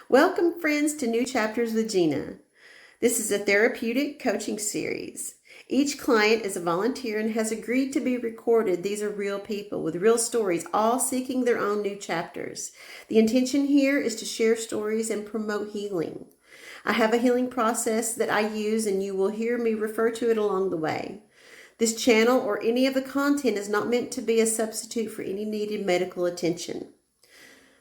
Welcome, friends, to New Chapters with Gina. This is a therapeutic coaching series. Each client is a volunteer and has agreed to be recorded. These are real people with real stories, all seeking their own new chapters. The intention here is to share stories and promote healing. I have a healing process that I use, and you will hear me refer to it along the way. This channel or any of the content is not meant to be a substitute for any needed medical attention.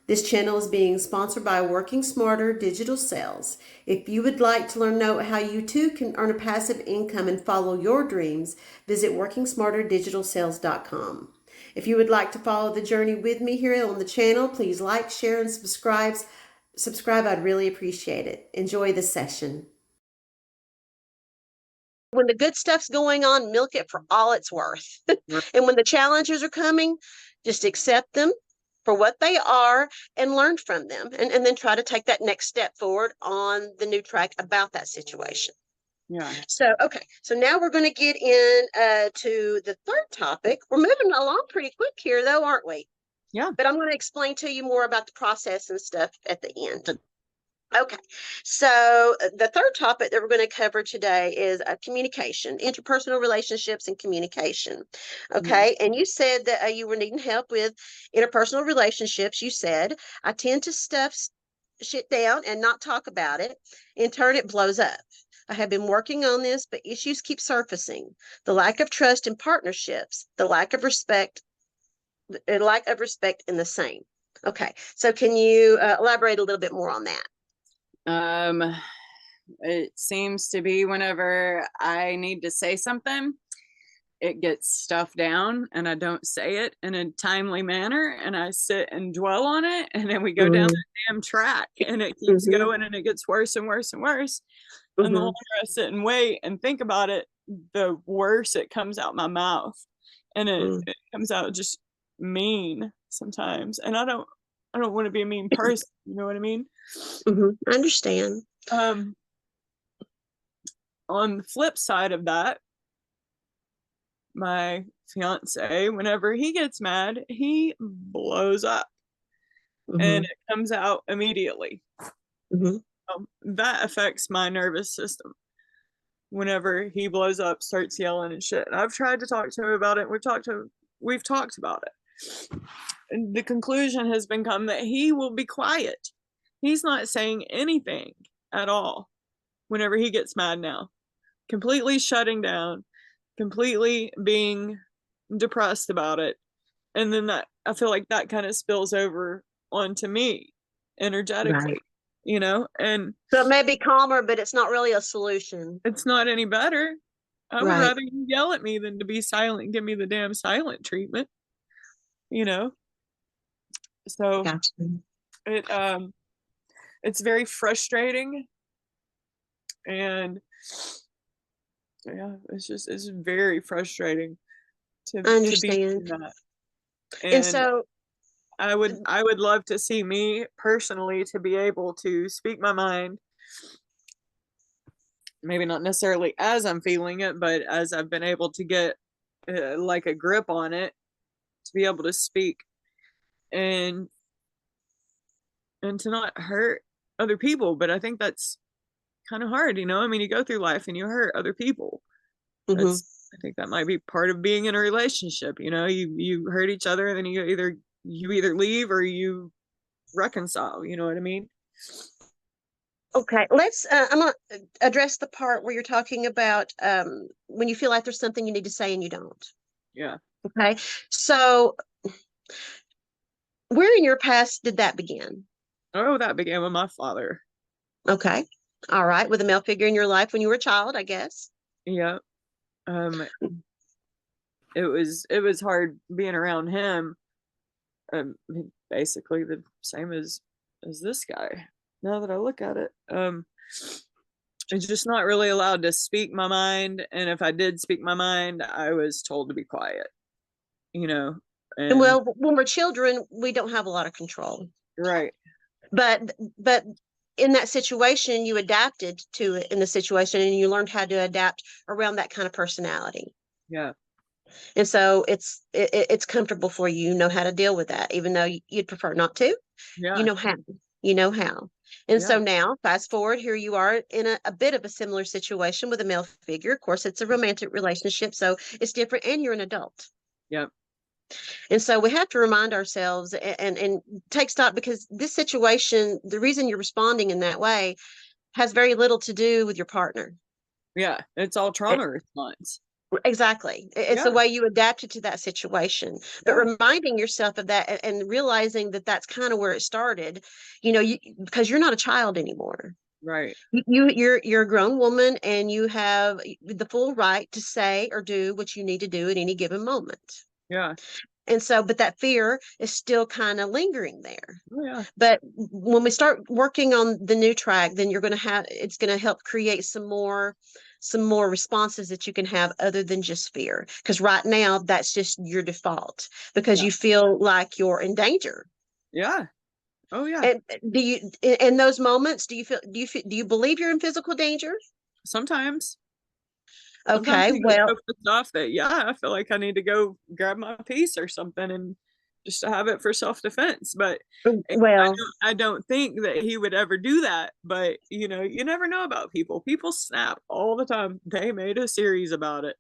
This channel is being sponsored by Working Smarter Digital Sales. If you would like to know how you too can earn a passive income and follow your dreams, visit workingsmarterdigitalsales.com. If you would like to follow the journey with me here on the channel, please like, share, and subscribe. I'd really appreciate it. Enjoy the session. When the good stuff's going on, milk it for all it's worth. And when the challenges are coming, just accept them for what they are and learn from them, and then try to take that next step forward on the new track about that situation. Yeah. So now we're going to get in to the third topic. We're moving along pretty quick here, though, aren't we? Yeah. But I'm going to explain to you more about the process and stuff at the end. Okay, so the third topic that we're going to cover today is communication, interpersonal relationships and communication. Okay, and you said that you were needing help with interpersonal relationships. You said, I tend to stuff shit down and not talk about it. In turn, it blows up. I have been working on this, but issues keep surfacing. The lack of trust in partnerships, the lack of respect in the same. Okay, so can you elaborate a little bit more on that? It seems to be whenever I need to say something, it gets stuffed down and I don't say it in a timely manner, and I sit and dwell on it, and then we go down the damn track, and it keeps going, and it gets worse and worse and worse. And the longer I sit and wait and think about it, the worse it comes out my mouth, and it comes out just mean sometimes, and I don't want to be a mean person. You know what I mean? I understand. On the flip side of that, my fiance, whenever he gets mad, he blows up, and it comes out immediately. That affects my nervous system. Whenever he blows up, starts yelling and shit. And I've tried to talk to him about it. We've talked about it. And the conclusion has become that he will be quiet. He's not saying anything at all whenever he gets mad now. Completely shutting down, completely being depressed about it. And then that, I feel like that kind of spills over onto me energetically, you know? And so it may be calmer, but it's not really a solution. It's not any better. I would rather you yell at me than to be silent and give me the damn silent treatment, you know? So it's very frustrating, and yeah, it's very frustrating to understand be that. And so I would love to see me personally to be able to speak my mind, maybe not necessarily as I'm feeling it, but as I've been able to get like a grip on it, to be able to speak and to not hurt other people. But I think that's kind of hard, you know? I mean, you go through life and you hurt other people. I think that might be part of being in a relationship, you know? You hurt each other, and then you either leave or you reconcile, you know what I mean? Okay, let's I'm gonna address the part where you're talking about when you feel like there's something you need to say and you don't. Yeah. Okay, so where in your past did that begin? Oh, that began with my father. Okay, all right, with a male figure in your life when you were a child, I guess. Yeah. It was hard being around him. Basically the same as this guy, now that I look at it. It's just not really allowed to speak my mind, and if I did speak my mind, I was told to be quiet, you know. And well, when we're children, we don't have a lot of control, right? But in that situation, you adapted to it in the situation, and you learned how to adapt around that kind of personality. Yeah. And so it's comfortable for you. You know how to deal with that, even though you'd prefer not to. Yeah. You know how. And Yeah. so now, fast forward, here you are in a bit of a similar situation with a male figure. Of course, it's a romantic relationship, so it's different, and you're an adult. Yep. And so we have to remind ourselves and take stock, because this situation, the reason you're responding in that way has very little to do with your partner. Yeah. It's all It- trauma response. exactly. It's the Yeah. way you adapted to that situation. But Yeah. reminding yourself of that and realizing that that's kind of where it started, because you're not a child anymore. Right. You're a grown woman, and you have the full right to say or do what you need to do at any given moment. Yeah. And so, but that fear is still kind of lingering there. Oh, yeah. But when we start working on the new track, then it's going to help create some more responses that you can have other than just fear. Because right now, that's just your default, because Yeah. you feel like you're in danger. Yeah. Oh, yeah. And in those moments, do you believe you're in physical danger? Sometimes. Sometimes Okay, you get well, so pissed off that, yeah, I feel like I need to go grab my piece or something and just to have it for self-defense. But well, I don't think that he would ever do that. But, you never know about people. People snap all the time. They made a series about it.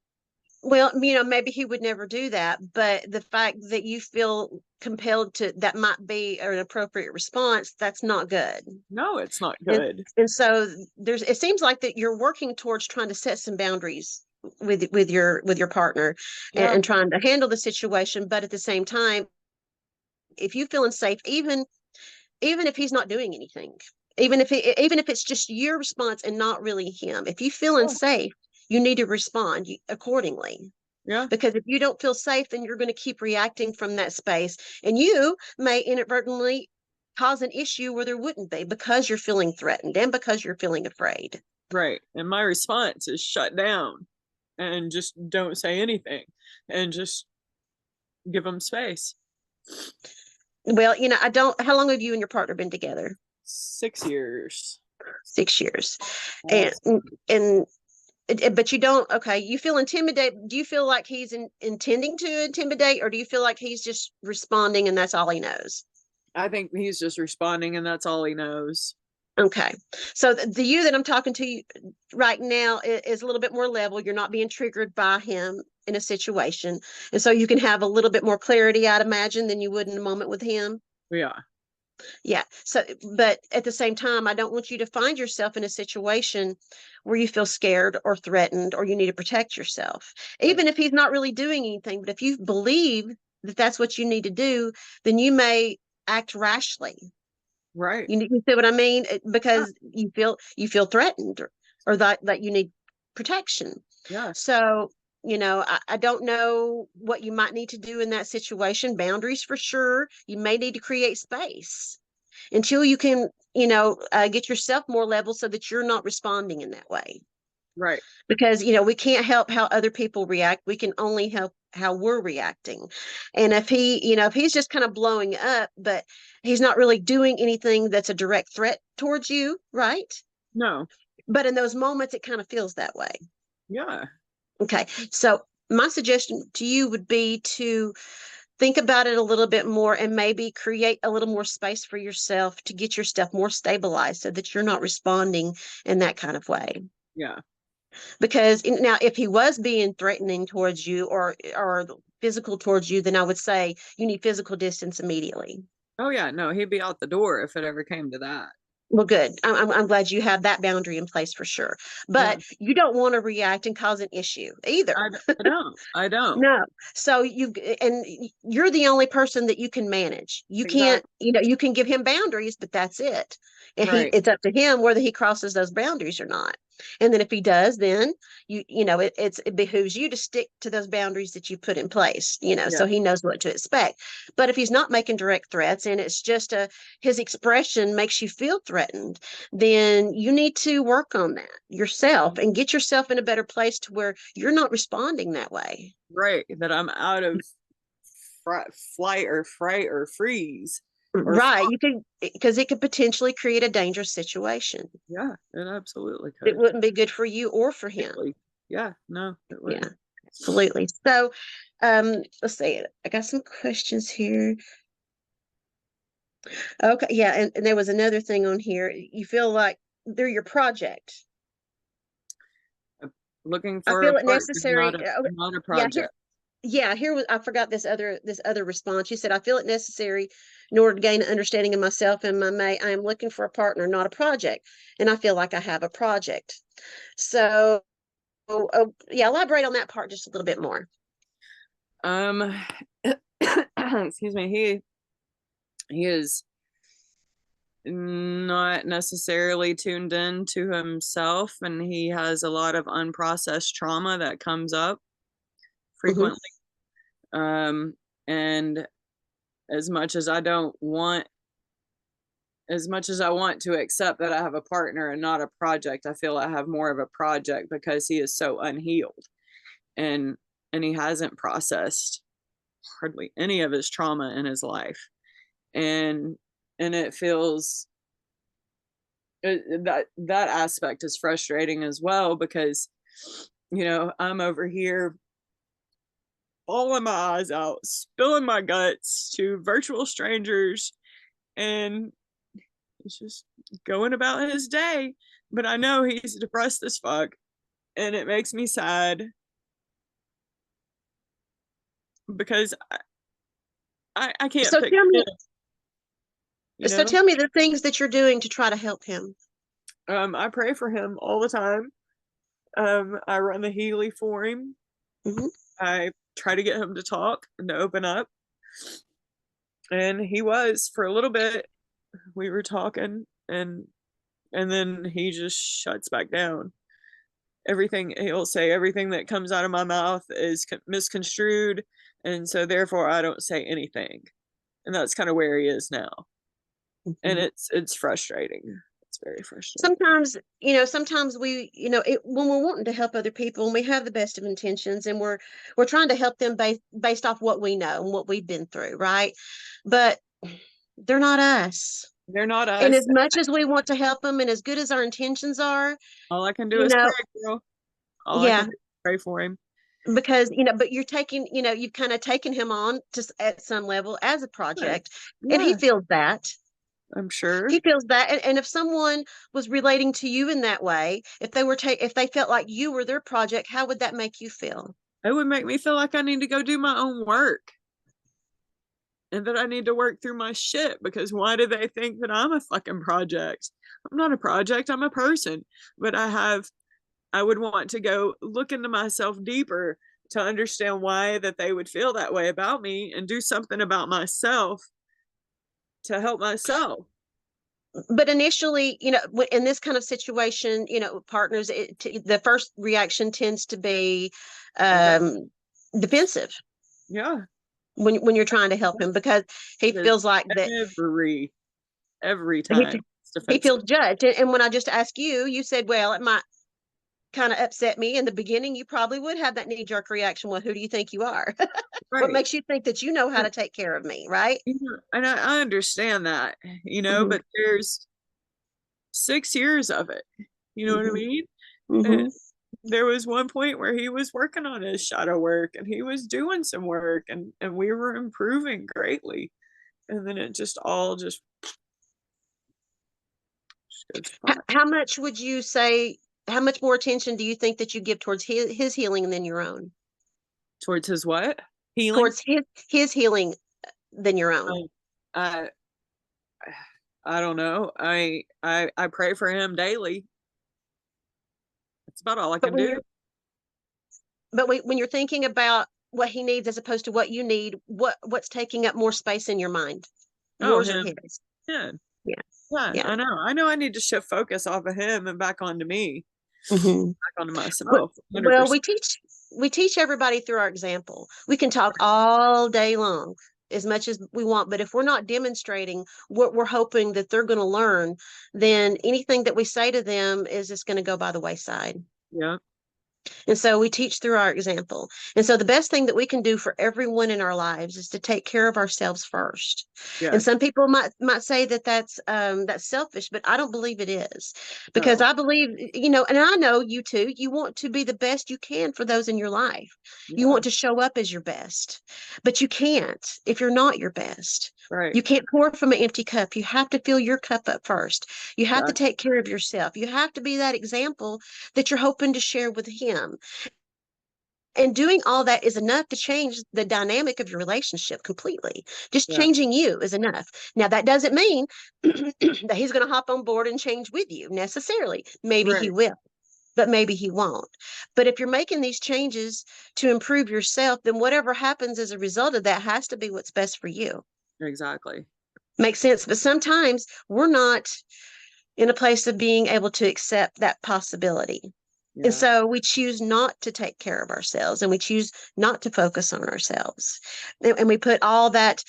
Well, maybe he would never do that, but the fact that you feel compelled to, that might be an appropriate response, that's not good. No, it's not And good. and so it seems like that you're working towards trying to set some boundaries with your partner, and, Yeah. and trying to handle the situation, but at the same time, if you feel unsafe, even if he's not doing anything, even if it's just your response and not really him, if you feel Yeah. unsafe, you need to respond accordingly. Yeah. Because if you don't feel safe, then you're going to keep reacting from that space, and you may inadvertently cause an issue where there wouldn't be, because you're feeling threatened and because you're feeling afraid. Right. And my response is shut down and just don't say anything and just give them space. Well, I don't. How long have you and your partner been together? 6 years. 6 years. and Almost. and but you don't. Okay, you feel intimidated. Do you feel like he's intending to intimidate, or do you feel like he's just responding and that's all he knows? I think he's just responding and that's all he knows. Okay. So the you that I'm talking to you right now is a little bit more level. You're not being triggered by him in a situation. And so you can have a little bit more clarity, I'd imagine, than you would in a moment with him. Yeah. Yeah. So, but at the same time, I don't want you to find yourself in a situation where you feel scared or threatened or you need to protect yourself, Right. even if he's not really doing anything. But if you believe that that's what you need to do, then you may act rashly. Right. You see what I mean? Yeah. Because you feel threatened, or that you need protection. Yeah. So, I don't know what you might need to do in that situation. Boundaries for sure. You may need to create space until you can, get yourself more level so that you're not responding in that way. Right. Because, we can't help how other people react. We can only help how we're reacting. And if he's just kind of blowing up, but he's not really doing anything that's a direct threat towards you, right? No. But in those moments, it kind of feels that way. Yeah. Okay. So my suggestion to you would be to think about it a little bit more and maybe create a little more space for yourself to get your stuff more stabilized so that you're not responding in that kind of way. Yeah. Because now, if he was being threatening towards you or physical towards you, then I would say you need physical distance immediately. Oh, yeah. No, he'd be out the door if it ever came to that. Well, good. I'm glad you have that boundary in place for sure. Yeah. But you don't want to react and cause an issue either. I don't. I don't. No. So you're the only person that you can manage. You can't, Exactly. you can give him boundaries, but that's it. And Right. it's up to him whether he crosses those boundaries or not. And then if he does, then it behooves you to stick to those boundaries that you put in place, Yeah. so he knows what to expect. But if he's not making direct threats and it's just his expression makes you feel threatened, then you need to work on that yourself and get yourself in a better place to where you're not responding that way. Right. That I'm out of flight or fright or freeze or Right. You could, because it could potentially create a dangerous situation. yeah, it absolutely It could. wouldn't be good for you or for him. Really. Yeah, no, it Yeah, wouldn't. absolutely. So, let's see. I got some questions here. Okay, yeah, and there was another thing on here. You feel like they're your project. Looking I for a feel it partner, necessary. not a Yeah, here, project. yeah, here was I forgot this other response. You said, I feel it necessary in order to gain an understanding of myself and my mate. I am looking for a partner, not a project, and I feel like I have a project. So, yeah, elaborate on that part just a little bit more. Um, excuse me. He is not necessarily tuned in to himself, and he has a lot of unprocessed trauma that comes up Hmm. frequently. Um, and as much as I don't want, as much as I want to accept that I have a partner and not a project, I feel I have more of a project because he is so unhealed, and he hasn't processed hardly any of his trauma in his life. And it feels that aspect is frustrating as well, because I'm over here bawling my eyes out, spilling my guts to virtual strangers, and he's just going about his day. But I know he's depressed as fuck, and it makes me sad because I can't So pick tell him, me, you so know. tell me the things that you're doing to try to help him. I pray for him all the time. I run the Healy for him. Hmm. I try to get him to talk and to open up. And he was for a little bit. We were talking, and then he just shuts back down. Everything he'll say, everything that comes out of my mouth is misconstrued, and so therefore I don't say anything. And that's kind of where he is now. And Hmm. it's frustrating. It's very frustrating. Sometimes, sometimes when we're wanting to help other people and we have the best of intentions and we're trying to help them based off what we know and what we've been through, right? But they're not us. They're not And us. as much as we want to help them and as good as our intentions are, All I can do you is pray, know, girl. All I can yeah, do is pray for him. because but you're taking, you've kind of taken him on to at some level as a Yeah, project, and he yeah, feels that. I'm sure. He feels that, and if someone was relating to you in that way, if they felt like you were their project, how would that make you feel? It would make me feel like I need to go do my own work, and that I need to work through my shit, because why do they think that I'm a fucking project? I'm not a project, I'm a person. But I would want to go look into myself deeper to understand why that they would feel that way about me, and do something about myself to help myself. But initially, in this kind of situation, partners, the first reaction tends to be um, defensive Yeah, when you're trying to help him, because he it is feels like that every he time it's he defensive. feels judged. And when I just asked you, you said, well, it might kind of upset me in the beginning. You probably would have that knee jerk reaction. Well, who do you think you are? What Right. makes you think that you know how to take care of me, right? And I understand that, Hmm. but there's 6 years of it. You know what I Hmm. mean? And Hmm. there was one point where he was working on his shadow work, and he was doing some work, and we were improving greatly. And then it just all just goes to pot. How much would you say? How much more attention do you think that you give towards his healing than your own? Towards his what? Healing? Towards his healing than your own. Um, I I don't know. I pray for him daily. That's about all I But can when do. you're when you're thinking about what he needs as opposed to what you need, what's taking up more space in your mind, Oh, yours or him. his? Yeah. Yeah, Yeah, yeah. I know. I know I need to shift focus off of him and back onto me, Hmm. back onto Well, myself, well, 100%. we teach everybody through our example. We can talk all day long as much as we want, but if we're not demonstrating what we're hoping that they're going to learn, then anything that we say to them is just going to go by the wayside. Yeah. And so we teach through our example. And so the best thing that we can do for everyone in our lives is to take care of ourselves first. And Yes. some people might say that that's selfish, but I don't believe it is, because No. I believe, and I know you too. You want to be the best you can for those in your life. You Yeah. want to show up as your best, but you can't if you're not your best. Right. You can't pour from an empty cup. You have to fill your cup up first. You have to Exactly. take care of yourself. You have to be that example that you're hoping to share with him. And doing all that is enough to change the dynamic of your relationship completely. Just Yeah. changing you is enough. Now, that doesn't mean that he's going to hop on board and change with you necessarily. Maybe he Right. will, but maybe he won't. But if you're making these changes to improve yourself, then whatever happens as a result of that has to be what's best for you. Exactly. Makes sense. But sometimes we're not in a place of being able to accept that possibility. And Yeah. so we choose not to take care of ourselves, and we choose not to focus on ourselves. And we put all that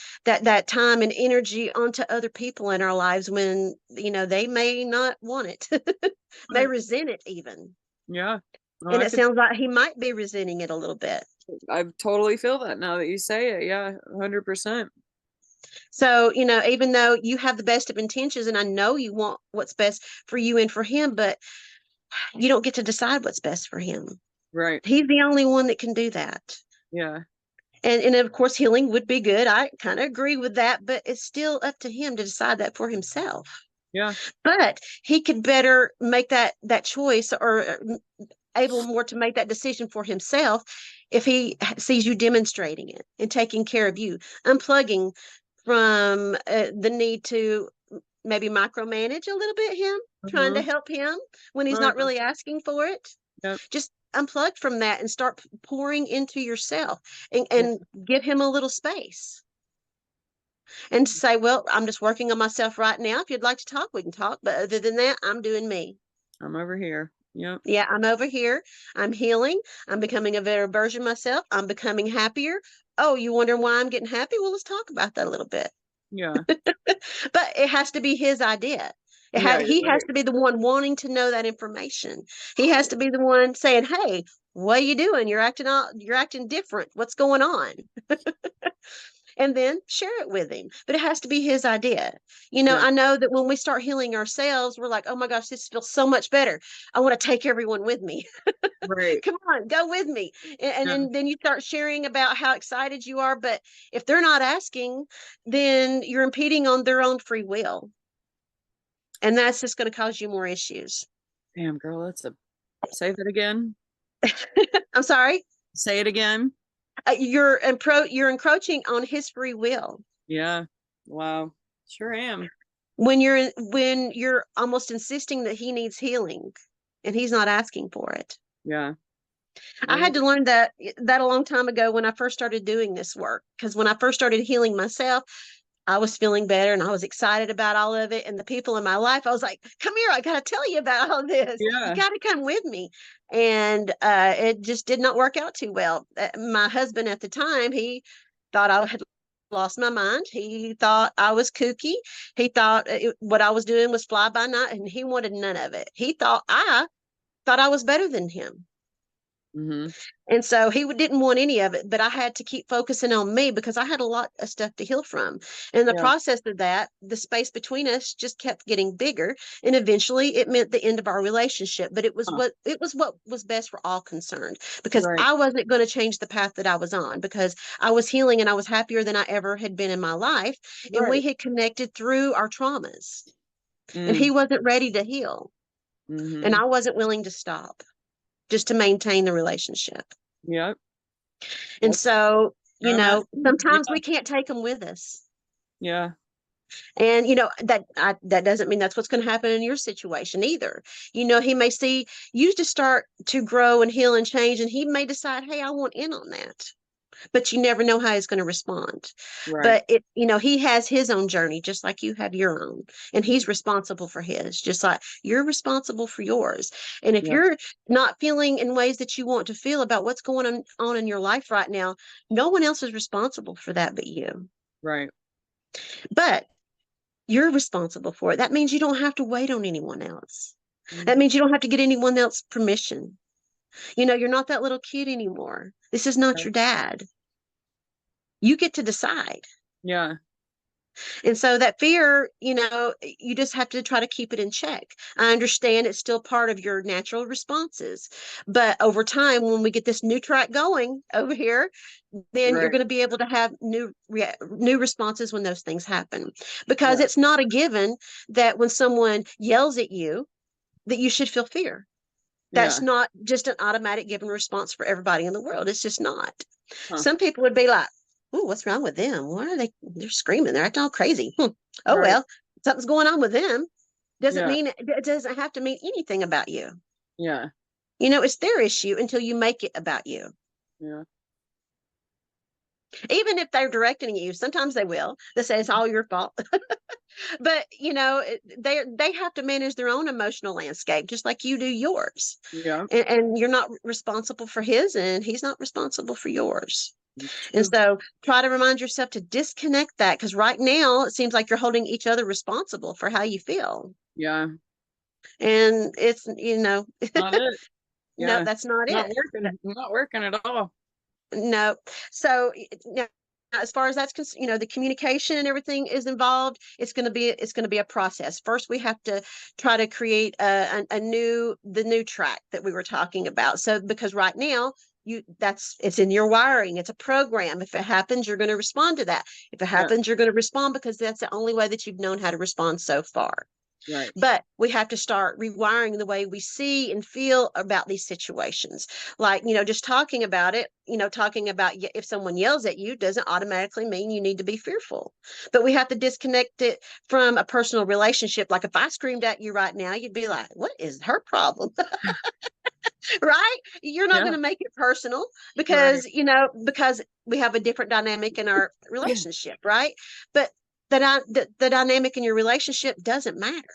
time and energy onto other people in our lives when, they may not want it. May Right. resent it even. Yeah. No, And it sounds like he might be resenting it a little bit. I totally feel that now that you say it. Yeah, 100%. So, even though you have the best of intentions and I know you want what's best for you and for him, but you don't get to decide what's best for him. Right. He's the only one that can do that. Yeah. And of course, healing would be good. I kind of agree with that, but it's still up to him to decide that for himself. Yeah. But he could better make that choice, or able more to make that decision for himself, if he sees you demonstrating it and taking care of you, unplugging from the need to maybe micromanage a little bit him, trying to Mhm. help him when he's Oh, not yeah. really asking for it. Yep. Just unplug from that and start pouring into yourself, and, Yeah. and give him a little space, and say, well, I'm just working on myself right now. If you'd like to talk, we can talk. But other than that, I'm doing me. I'm over here. Yep. Yeah, I'm over here. I'm healing. I'm becoming a better version of myself. I'm becoming happier. Oh, you wondering why I'm getting happy? Well, let's talk about that a little bit. Yeah. But it has to be his idea. Yeah, you're He has right. to be the one wanting to know that information. He has to be the one saying, "Hey, what are you doing? You're acting different. What's going on?" And then share it with him. But it has to be his idea. Yeah. I know that when we start healing ourselves, we're like, "Oh my gosh, this feels so much better. I want to take everyone with me. Right. Come on, go with me." And, Yeah. then you start sharing about how excited you are. But if they're not asking, then you're impeding on their own free will. And that's just going to cause you more issues. Damn, girl, say that again. I'm sorry. Say it again. You're encroaching on his free will Yeah. Wow. Sure am. when you're almost insisting that he needs healing and he's not asking for it. Yeah. I had to learn that a long time ago when I first started doing this work, because when I first started healing myself, I was feeling better and I was excited about all of it. And the people in my life, I was like, "Come here, I got to tell you about all this. You Yeah. got to come with me." And it just did not work out too well. My husband at the time, he thought I had lost my mind. He thought I was kooky. He thought what I was doing was fly by night, and he wanted none of it. He thought I was better than him. Mm-hmm. And so he didn't want any of it, but I had to keep focusing on me because I had a lot of stuff to heal from. In the Yeah. process of that, the space between us just kept getting bigger, and eventually it meant the end of our relationship. But it was Huh. what was best for all concerned, because Right. I wasn't going to change the path that I was on, because I was healing and I was happier than I ever had been in my life, and we Right. had connected through our traumas, and Mm. he wasn't ready to heal, and Mm-hmm. I wasn't willing to stop just to maintain the relationship. Yep. And That's so, where I'm at. sometimes Yeah. we can't take them with us. Yeah. And that doesn't mean that's what's going to happen in your situation either. He may see you to start to grow and heal and change, and he may decide, "Hey, I want in on that." But you never know how he's going to respond. Right. But he has his own journey, just like you have your own, and he's responsible for his, just like you're responsible for yours. And if Yep. you're not feeling in ways that you want to feel about what's going on in your life right now, no one else is responsible for that but you. Right. But you're responsible for it. That means you don't have to wait on anyone else. That Mm. means you don't have to get anyone else's permission. You're not that little kid anymore. This is not Okay. your dad. You get to decide. Yeah. And so that fear, you just have to try to keep it in check. I understand it's still part of your natural responses. But over time, when we get this new track going over here, then you're Right. going to be able to have new responses when those things happen. Because Yeah. it's not a given that when someone yells at you, that you should feel fear. That's Yeah. not just an automatic given response for everybody in the world. It's just not. Huh. Some people would be like, "Oh, what's wrong with them? Why are they're screaming? They're acting all crazy." Oh, Right. well, something's going on with them. Doesn't Yeah. mean it doesn't have to mean anything about you. Yeah. It's their issue until you make it about you. Yeah. Even if they're directing you, sometimes they will. They say it's all your fault. But they have to manage their own emotional landscape just like you do yours. Yeah. And you're not responsible for his, and he's not responsible for yours. It's And true. so try to remind yourself to disconnect that, because right now it seems like you're holding each other responsible for how you feel. Yeah. And it's, Not it. no, Yeah. that's not Not it. working. Not working at all. No. So now, as far as the communication and everything is involved, it's going to be a process. First, we have to try to create the new track that we were talking about. So because right now it's in your wiring, it's a program. If it happens, you're going to respond to that. If it Yeah. happens, you're going to respond because that's the only way that you've known how to respond so far. Right. But we have to start rewiring the way we see and feel about these situations. Like, just talking about it, talking about if someone yells at you doesn't automatically mean you need to be fearful. But we have to disconnect it from a personal relationship. Like if I screamed at you right now, you'd be like, what is her problem? Right? You're not Yeah. going to make it personal Right. because we have a different dynamic in our relationship, right? But the dynamic in your relationship doesn't matter.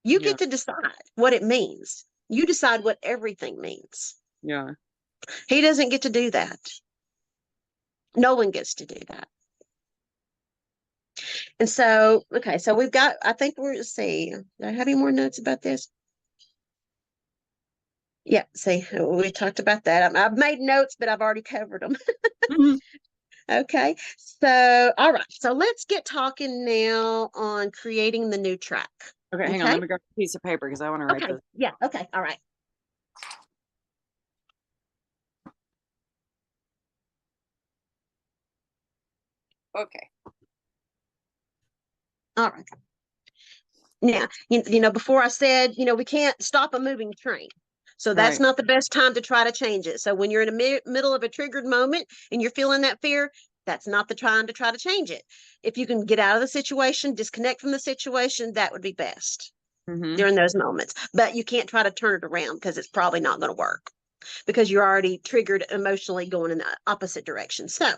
You Yeah. get to decide what it means. You decide what everything means. Yeah. He doesn't get to do that. No one gets to do that. And so, okay, so I think let's see, do I have any more notes about this? Yeah, see, we talked about that. I've made notes, but I've already covered them. Mhm. Okay, so, all right, so let's get talking now on creating the new track. Okay, hang on. Okay, Let me grab a piece of paper because I want to write okay, this. yeah, okay, all right. Okay. All right. Now, before I said, we can't stop a moving train. So that's Right. not the best time to try to change it. So when you're in the middle of a triggered moment and you're feeling that fear, that's not the time to try to change it. If you can get out of the situation, disconnect from the situation, that would be best Mm-hmm. during those moments. But you can't try to turn it around because it's probably not going to work because you're already triggered emotionally going in the opposite direction. So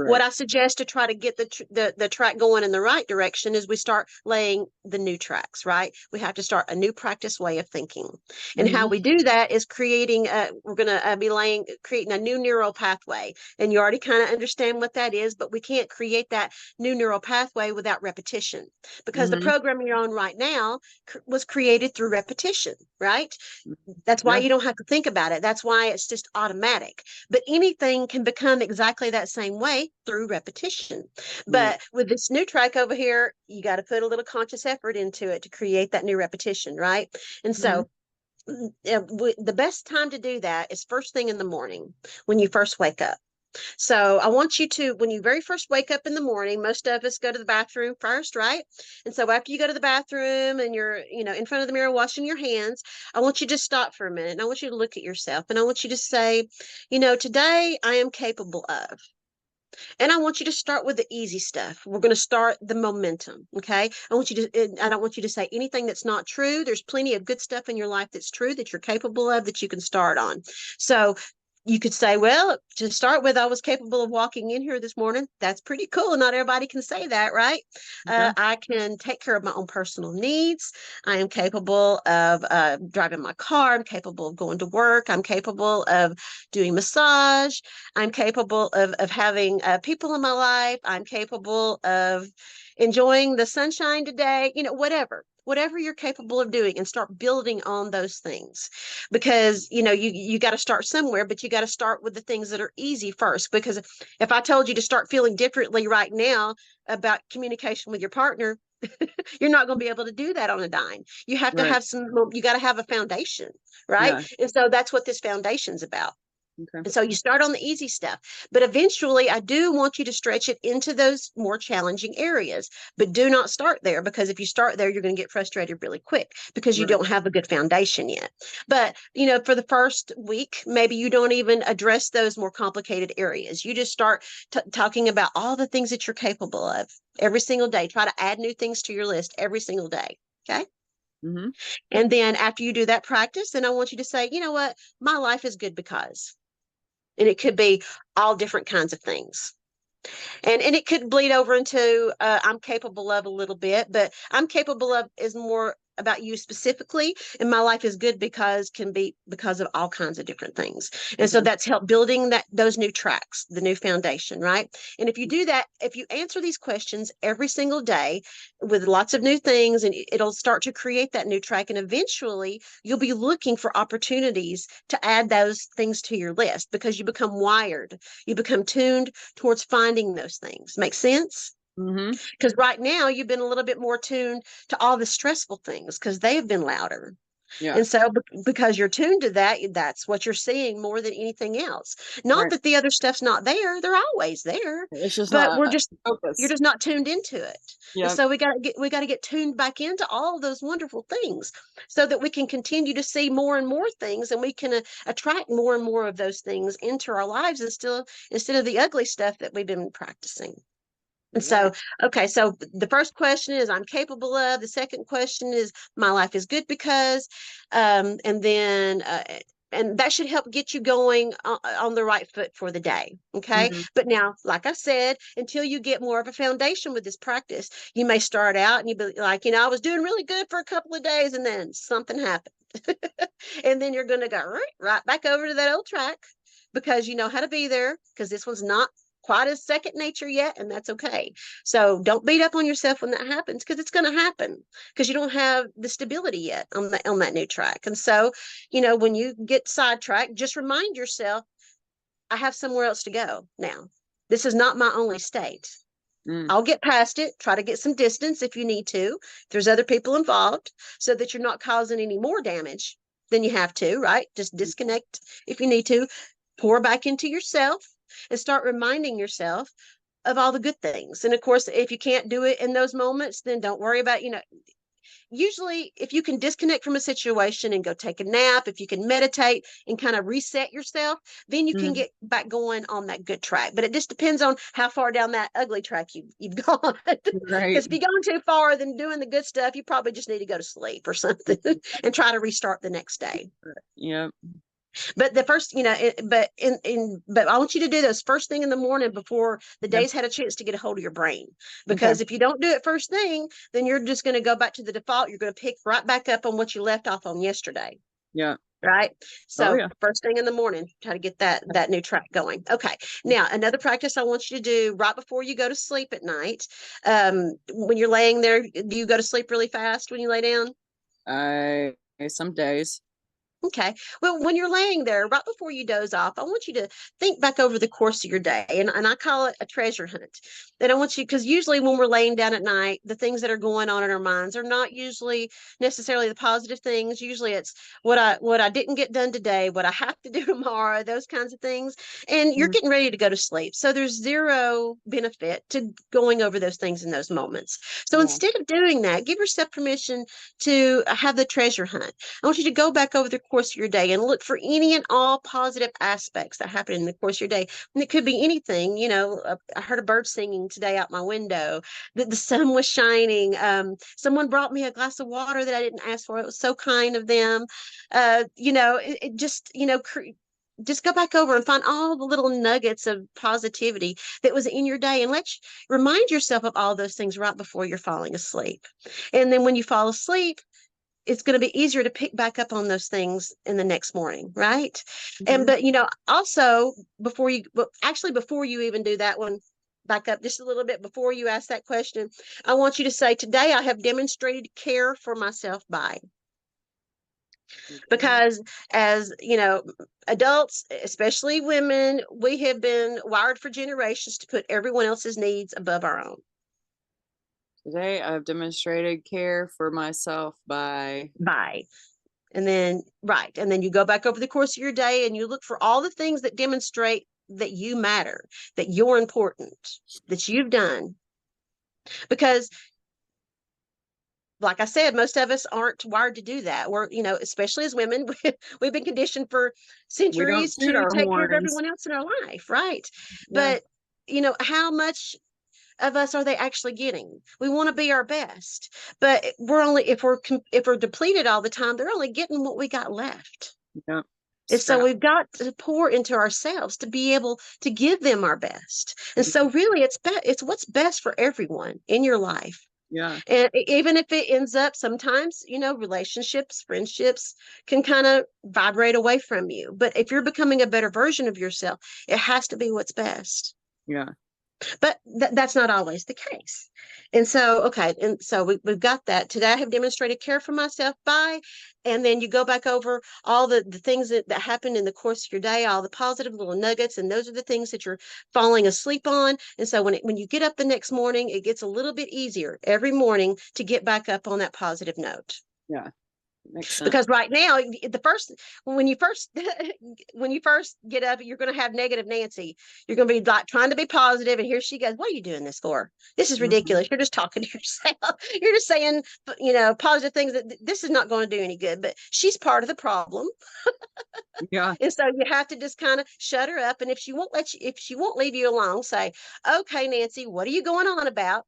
what Right. I suggest to try to get the track going in the right direction is we start laying the new tracks, right? We have to start a new practice way of thinking. And how Mm-hmm. we do that is we're going to be creating a new neural pathway. And you already kind of understand what that is, but we can't create that new neural pathway without repetition because the Mm-hmm. program you're on right now was created through repetition, right? That's why Yeah. you don't have to think about it. That's why it's just automatic. But anything can become exactly that same way through repetition. Right. But with this new track over here, you got to put a little conscious effort into it to create that new repetition, right? And Mm-hmm. so the best time to do that is first thing in the morning when you first wake up. So I want you to, when you very first wake up in the morning, most of us go to the bathroom first, right? And so after you go to the bathroom and you're, in front of the mirror washing your hands, I want you to stop for a minute and I want you to look at yourself and I want you to say, today I am capable of. And I want you to start with the easy stuff. We're going to start the momentum. Okay. I don't want you to say anything that's not true. There's plenty of good stuff in your life that's true that you're capable of that you can start on. So you could say, well, to start with, I was capable of walking in here this morning. That's pretty cool. Not everybody can say that, right? Okay. I can take care of my own personal needs. I am capable of driving my car. I'm capable of going to work. I'm capable of doing massage. I'm capable of having people in my life. I'm capable of enjoying the sunshine today, whatever. whatever you're capable of doing, and start building on those things. Because, you got to start somewhere, but you got to start with the things that are easy first. Because if I told you to start feeling differently right now about communication with your partner, you're not going to be able to do that on a dime. You have to Right. have you got to have a foundation, right? Yeah. And so that's what this foundation's about. Okay. And so you start on the easy stuff, but eventually I do want you to stretch it into those more challenging areas. But do not start there, because if you start there, you're going to get frustrated really quick because you Right. don't have a good foundation yet. But, for the first week, maybe you don't even address those more complicated areas. You just start talking about all the things that you're capable of every single day. Try to add new things to your list every single day. Okay. Mm-hmm. And then after you do that practice, then I want you to say, you know what? My life is good because. And it could be all different kinds of things. And it could bleed over into I'm capable of a little bit, but I'm capable of is more about you specifically, and my life is good because can be because of all kinds of different things. And so Okay. that's help building those new tracks, the new foundation, right? And if you do that, if you answer these questions every single day with lots of new things, and it'll start to create that new track, and eventually you'll be looking for opportunities to add those things to your list, because you become wired, you become tuned towards finding those things. Make sense? Mm-hmm. Because right now you've been a little bit more tuned to all the stressful things because they've been louder. Yeah. And so because you're tuned to that, that's what you're seeing more than anything else. Not Right. that the other stuff's not there. They're always there. It's just But not you're focus. just not tuned into it. Yeah. And so we got to get tuned back into all of those wonderful things so that we can continue to see more and more things, and we can attract more and more of those things into our lives instead of the ugly stuff that we've been practicing. And so, okay, so the first question is I'm capable of. The second question is my life is good because, and then, and that should help get you going on the right foot for the day. Okay. Mm-hmm. But now, like I said, until you get more of a foundation with this practice, you may start out and you be like, I was doing really good for a couple of days, and then something happened. And then you're going to go right back over to that old track because you know how to be there, because this one's not quite as second nature yet, and that's okay. So don't beat up on yourself when that happens, because it's going to happen because you don't have the stability yet on that new track. And so, when you get sidetracked, just remind yourself, I have somewhere else to go now. This is not my only state. I'll get past it, try to get some distance if you need to, if there's other people involved, so that you're not causing any more damage than you have to, right? Just disconnect if you need to, pour back into yourself, and start reminding yourself of all the good things. And of course, if you can't do it in those moments, then don't worry about, usually if you can disconnect from a situation and go take a nap, if you can meditate and kind of reset yourself, then you can get back going on that good track. But it just depends on how far down that ugly track you've gone. Right. Because if you're going too far, then doing the good stuff, you probably just need to go to sleep or something and try to restart the next day. Yeah. But the first, but I want you to do those first thing in the morning before the day's had a chance to get a hold of your brain. Because if you don't do it first thing, then you're just going to go back to the default. You're going to pick right back up on what you left off on yesterday. Yeah. Right. So yeah. First thing in the morning, try to get that new track going. Okay. Now, another practice I want you to do right before you go to sleep at night. When you're laying there, do you go to sleep really fast when you lay down? Some days. Okay. Well, when you're laying there, right before you doze off, I want you to think back over the course of your day. And I call it a treasure hunt. And I want you, because usually when we're laying down at night, the things that are going on in our minds are not usually necessarily the positive things. Usually it's what I didn't get done today, what I have to do tomorrow, those kinds of things. And you're getting ready to go to sleep. So there's zero benefit to going over those things in those moments. So instead of doing that, give yourself permission to have the treasure hunt. I want you to go back over the course of your day and look for any and all positive aspects that happen in the course of your day. And it could be anything. I heard a bird singing today out my window, that the sun was shining. Someone brought me a glass of water that I didn't ask for. It was so kind of them. Just go back over and find all the little nuggets of positivity that was in your day, and remind yourself of all those things right before you're falling asleep. And then when you fall asleep, it's going to be easier to pick back up on those things in the next morning, right? But also before you even do that one, back up just a little bit before you ask that question. I want you to say, today I have demonstrated care for myself by. Because as you know, adults, especially women, we have been wired for generations to put everyone else's needs above our own. Today I've demonstrated care for myself by. And then right, and then you go back over the course of your day and you look for all the things that demonstrate that you matter, that you're important, that you've done. Because like I said, most of us aren't wired to do that. We're, you know, especially as women, we've been conditioned for centuries toot to our take care of horns. everyone else in our life, right? Yeah. But you know, how much of us are they actually getting? We want to be our best, but we're only, if we're depleted all the time, they're only getting what we got left. Yeah. And so Scrap. we've got to pour into ourselves to be able to give them our best. And so really it's what's best for everyone in your life. Yeah. And even if it ends up sometimes, you know, relationships, friendships can kind of vibrate away from you. But if you're becoming a better version of yourself, it has to be what's best. Yeah. But that's not always the case. And so, okay. And so we've got that. Today I have demonstrated care for myself by, and then you go back over all the things that happened in the course of your day, all the positive little nuggets. And those are the things that you're falling asleep on. And so when you get up the next morning, it gets a little bit easier every morning to get back up on that positive note. Yeah. Makes sense. Because right now, when you first get up, you're going to have negative Nancy. You're going to be like trying to be positive, and here she goes, "What are you doing this for? This is ridiculous. You're just talking to yourself. You're just saying, you know, positive things that this is not going to do any good." But she's part of the problem. Yeah. And so you have to just kind of shut her up. And if she won't leave you alone, say, "Okay, Nancy, what are you going on about?"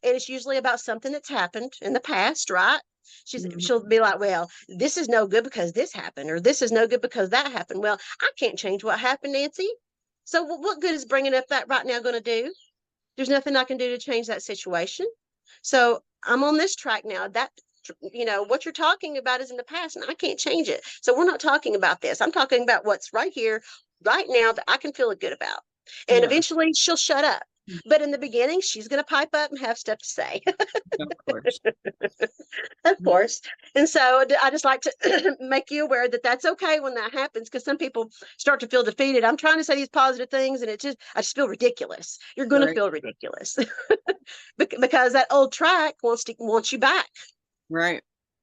And it's usually about something that's happened in the past, right? She'll be like, "Well, this is no good because this happened, or this is no good because that happened." Well, I can't change what happened, Nancy. So what good is bringing up that right now going to do? There's nothing I can do to change that situation. So I'm on this track now. That, you know, what you're talking about is in the past and I can't change it. So we're not talking about this. I'm talking about what's right here, right now that I can feel good about. And eventually she'll shut up. But in the beginning, she's going to pipe up and have stuff to say. Of course. Of course. And so I just like to make you aware that that's okay when that happens, because some people start to feel defeated. I'm trying to say these positive things and I just feel ridiculous. You're going to feel ridiculous because that old track wants you back. Right.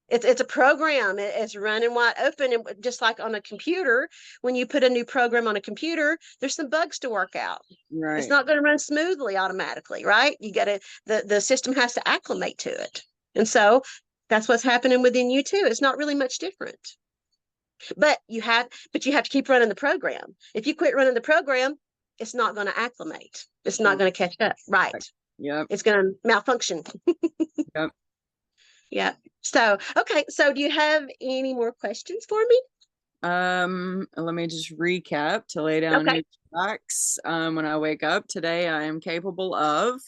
It's a program. It's running wide open. And just like on a computer, when you put a new program on a computer, there's some bugs to work out. Right. It's not going to run smoothly automatically, right? You got to, the system has to acclimate to it. And so that's what's happening within you too. It's not really much different. But you have to keep running the program. If you quit running the program, it's not going to acclimate. It's not going to catch up. Right. Yep. It's going to malfunction. Yep. Yeah. So, okay. So do you have any more questions for me? Let me just recap to lay down new facts. When I wake up today, I am capable of,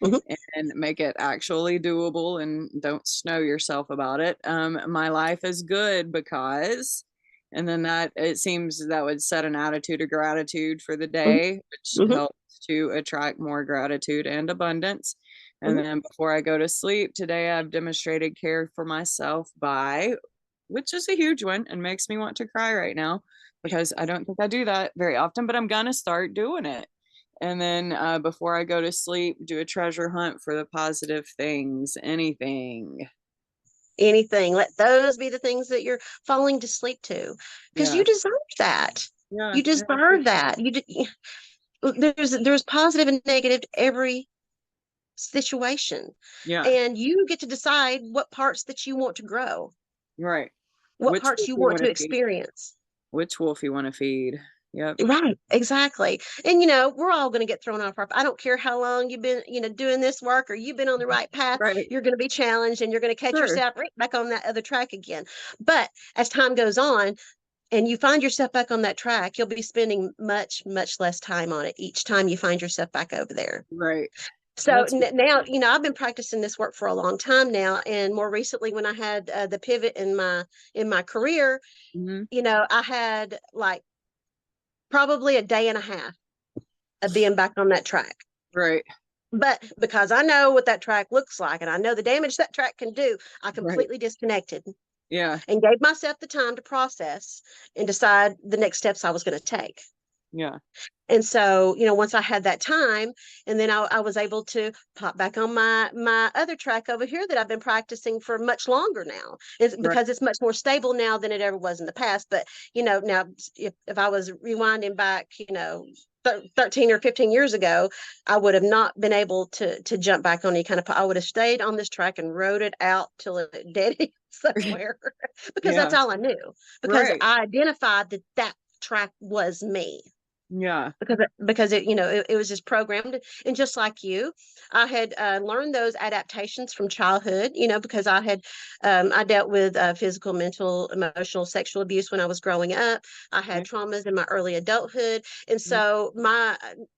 and make it actually doable, and don't snow yourself about it. My life is good because, and then that, it seems that would set an attitude of gratitude for the day, which helps to attract more gratitude and abundance. And then before I go to sleep today, I've demonstrated care for myself by, which is a huge one and makes me want to cry right now because I don't think I do that very often, but I'm going to start doing it. And then before I go to sleep, do a treasure hunt for the positive things, anything. Let those be the things that you're falling to sleep to, because you deserve that. Yeah, you deserve that. There's positive and negative to every situation. Yeah. And you get to decide what parts that you want to grow. Right. What parts you want to experience. Which wolf you want to feed. Yep. Right. Exactly. And, you know, we're all going to get thrown off our, I don't care how long you've been, you know, doing this work or you've been on the right path. Right. You're going to be challenged and you're going to catch yourself right back on that other track again. But as time goes on and you find yourself back on that track, you'll be spending much, much less time on it each time you find yourself back over there. Right. So now, you know, I've been practicing this work for a long time now. And more recently, when I had the pivot in my career, you know, I had like probably a day and a half of being back on that track. Right. But because I know what that track looks like and I know the damage that track can do, I Right. completely disconnected Yeah. and gave myself the time to process and decide the next steps I was going to take. Yeah. And so, once I had that time, and then I was able to pop back on my other track over here that I've been practicing for much longer now. It's Right. because it's much more stable now than it ever was in the past. But now if I was rewinding back, 13 or 15 years ago, I would have not been able to jump back on any kind of. I would have stayed on this track and rode it out till it dead end somewhere because Yeah. that's all I knew. Because Right. I identified that track was me. Yeah. Because it was just programmed. And just like you, I had learned those adaptations from childhood, because I dealt with physical, mental, emotional, sexual abuse when I was growing up. I had Right. traumas in my early adulthood, and Yeah. so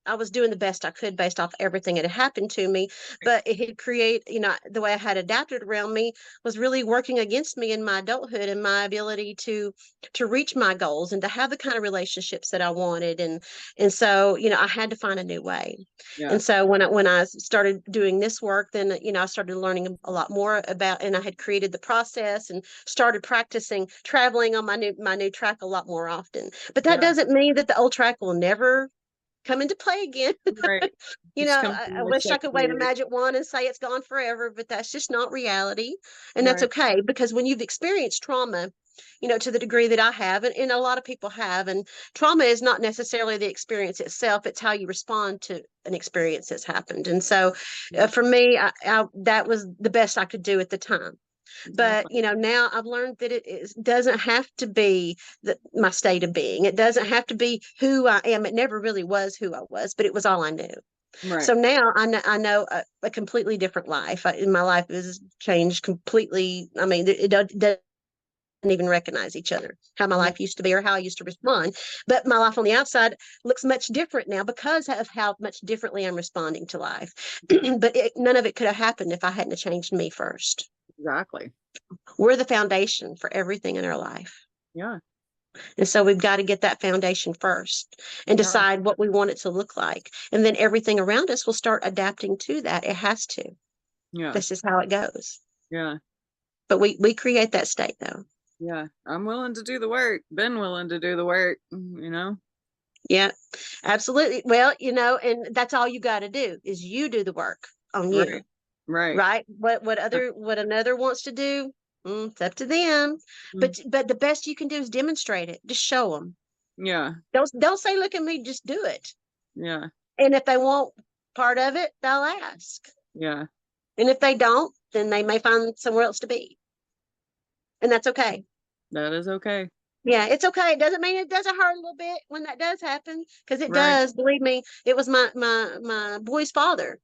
I was doing the best I could based off everything that had happened to me. But it had created, the way I had adapted around me was really working against me in my adulthood and my ability to reach my goals and to have the kind of relationships that I wanted. And so, I had to find a new way. Yeah. And so when I started doing this work, then, I started learning a lot more about, and I had created the process and started practicing traveling on my new track a lot more often. But that Yeah. doesn't mean that the old track will never come into play again. Right. It's I completely wish I could wave a separated. magic wand and say it's gone forever, but that's just not reality. And that's Right. okay, because when you've experienced trauma, to the degree that I have, and a lot of people have, and trauma is not necessarily the experience itself, it's how you respond to an experience that's happened. And so Yeah. for me, that was the best I could do at the time. But Exactly. now I've learned that doesn't have to be my state of being. It doesn't have to be who I am. It never really was who I was, but it was all I knew. Right. So now I know a completely different life. My life has changed completely. I mean, it doesn't even recognize each other, how my Yeah. life used to be or how I used to respond. But my life on the outside looks much different now because of how much differently I'm responding to life. But none of it could have happened if I hadn't changed me first. Exactly. We're the foundation for everything in our life. Yeah. And so we've got to get that foundation first and Yeah. decide what we want it to look like. And then everything around us will start adapting to that. It has to. Yeah. This is how it goes. Yeah. But we create that state though. Yeah. I'm willing to do the work. Been willing to do the work, Yeah, absolutely. Well, and that's all you got to do is you do the work on Right. you, Right. right? What another wants to do, it's up to them. Mm. But the best you can do is demonstrate it. Just show them. Yeah. Don't say, "Look at me." Just do it. Yeah. And if they want part of it, they'll ask. Yeah. And if they don't, then they may find somewhere else to be. And that's okay. That is okay. Yeah, it's okay. It doesn't mean it doesn't hurt a little bit when that does happen, because it Right. does. Believe me, it was my boy's father.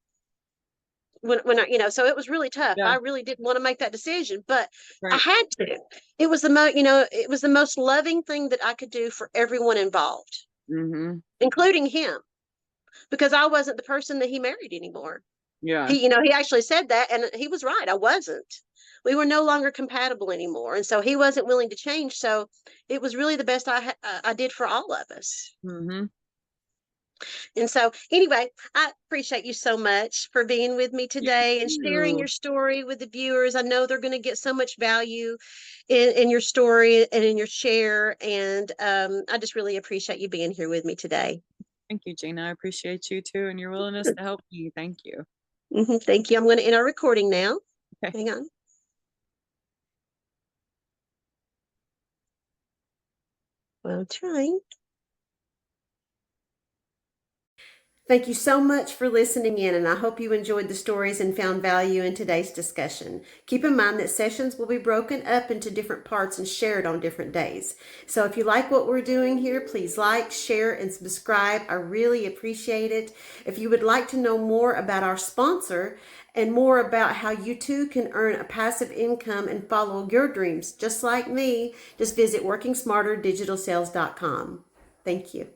When I, so it was really tough. Yeah. I really didn't want to make that decision, but I Right. had to. It was it was the most loving thing that I could do for everyone involved, Mm-hmm. including him, because I wasn't the person that he married anymore. Yeah. He actually said that, and he was right. I wasn't. We were no longer compatible anymore, and so he wasn't willing to change. So it was really the best I did for all of us. Mm-hmm. And so, anyway, I appreciate you so much for being with me today and sharing You. your story with the viewers. I know they're going to get so much value in your story and in your share. And I just really appreciate you being here with me today. Thank you, Gina. I appreciate you too and your willingness to help me. Thank you. Thank you. I'm going to end our recording now. Okay. Hang on. Well, trying. Thank you so much for listening in, and I hope you enjoyed the stories and found value in today's discussion. Keep in mind that sessions will be broken up into different parts and shared on different days. So if you like what we're doing here, please like, share, and subscribe. I really appreciate it. If you would like to know more about our sponsor and more about how you too can earn a passive income and follow your dreams just like me, just visit WorkingSmarterDigitalSales.com. Thank you.